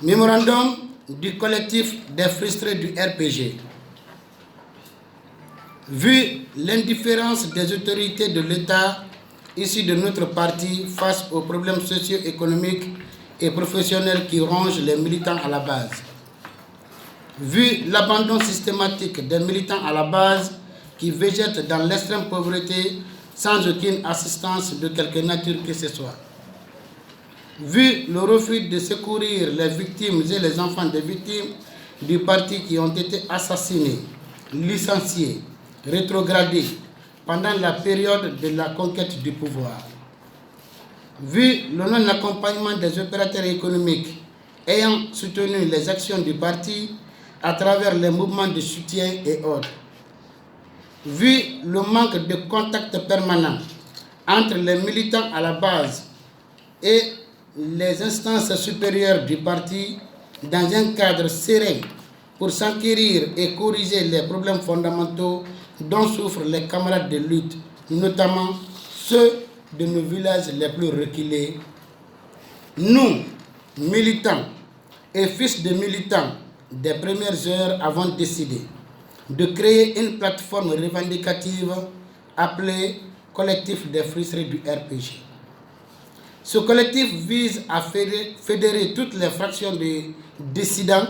Mémorandum du collectif des frustrés du RPG. Vu l'indifférence des autorités de l'État issues de notre parti face aux problèmes socio-économiques et professionnels qui rongent les militants à la base, vu l'abandon systématique des militants à la base qui végètent dans l'extrême pauvreté sans aucune assistance de quelque nature que ce soit, vu le refus de secourir les victimes et les enfants des victimes du parti qui ont été assassinés, licenciés, rétrogradés pendant la période de la conquête du pouvoir, vu le non-accompagnement des opérateurs économiques ayant soutenu les actions du parti à travers les mouvements de soutien et autres, vu le manque de contact permanent entre les militants à la base et les instances supérieures du parti dans un cadre serein pour s'enquérir et corriger les problèmes fondamentaux dont souffrent les camarades de lutte, notamment ceux de nos villages les plus reculés. Nous, militants et fils de militants des premières heures, avons décidé de créer une plateforme revendicative appelée Collectif des frustrés du RPG. Ce collectif vise à fédérer toutes les fractions de dissidents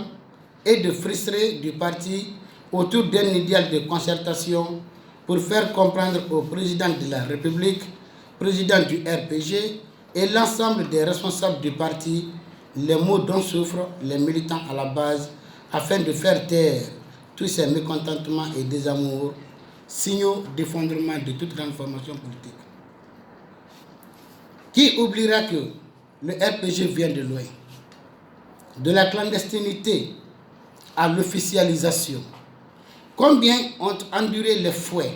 et de frustrés du parti autour d'un idéal de concertation pour faire comprendre au président de la République, président du RPG et l'ensemble des responsables du parti les maux dont souffrent les militants à la base afin de faire taire tous ces mécontentements et désamours, signaux d'effondrement de toute grande formation politique. Qui oubliera que le RPG vient de loin, de la clandestinité à l'officialisation? Combien ont enduré les fouets,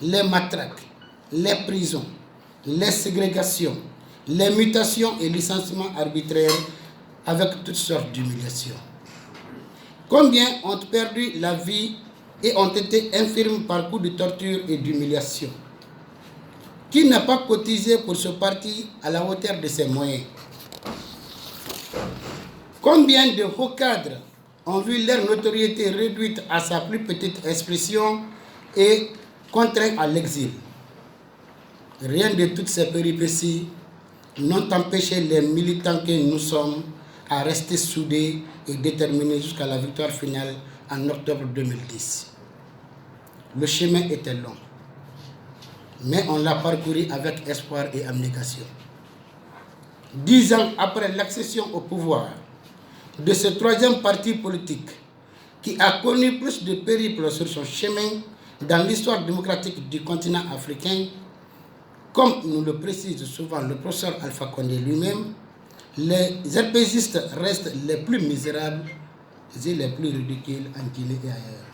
les matraques, les prisons, les ségrégations, les mutations et licenciements arbitraires avec toutes sortes d'humiliations? Combien ont perdu la vie et ont été infirmes par coups de torture et d'humiliation? Qui n'a pas cotisé pour ce parti à la hauteur de ses moyens? Combien de hauts cadres ont vu leur notoriété réduite à sa plus petite expression et contraints à l'exil? Rien de toutes ces péripéties n'ont empêché les militants que nous sommes à rester soudés et déterminés jusqu'à la victoire finale en octobre 2010. Le chemin était long, mais on l'a parcouru avec espoir et abnégation. 10 ans après l'accession au pouvoir de ce troisième parti politique qui a connu plus de périples sur son chemin dans l'histoire démocratique du continent africain, comme nous le précise souvent le professeur Alpha Condé lui-même, les RPGistes restent les plus misérables et les plus ridicules en Guinée et ailleurs.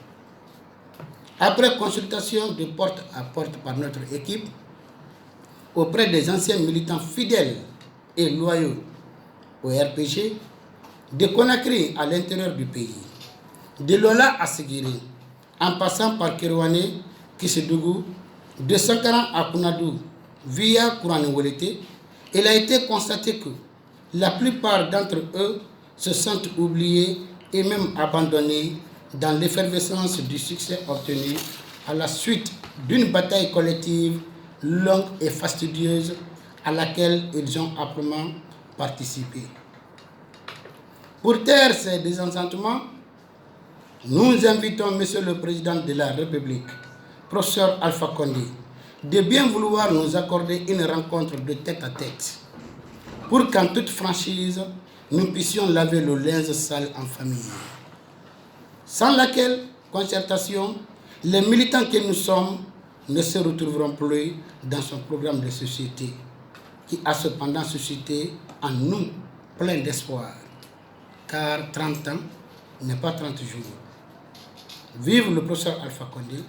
Après consultation de porte à porte par notre équipe, auprès des anciens militants fidèles et loyaux au RPG, de Conakry à l'intérieur du pays, de Lola à Séguiri, en passant par Kerouané, Kissédougou, de Sankara à Kounadou, via Kourani-Wolete, il a été constaté que la plupart d'entre eux se sentent oubliés et même abandonnés dans l'effervescence du succès obtenu à la suite d'une bataille collective longue et fastidieuse à laquelle ils ont âprement participé. Pour taire ces désenchantements, nous invitons Monsieur le Président de la République, professeur Alpha Condé, de bien vouloir nous accorder une rencontre de tête à tête pour qu'en toute franchise, nous puissions laver le linge sale en famille. Sans laquelle concertation, les militants que nous sommes ne se retrouveront plus dans son programme de société, qui a cependant suscité en nous plein d'espoir, car 30 ans n'est pas 30 jours. Vive le professeur Alpha Condé,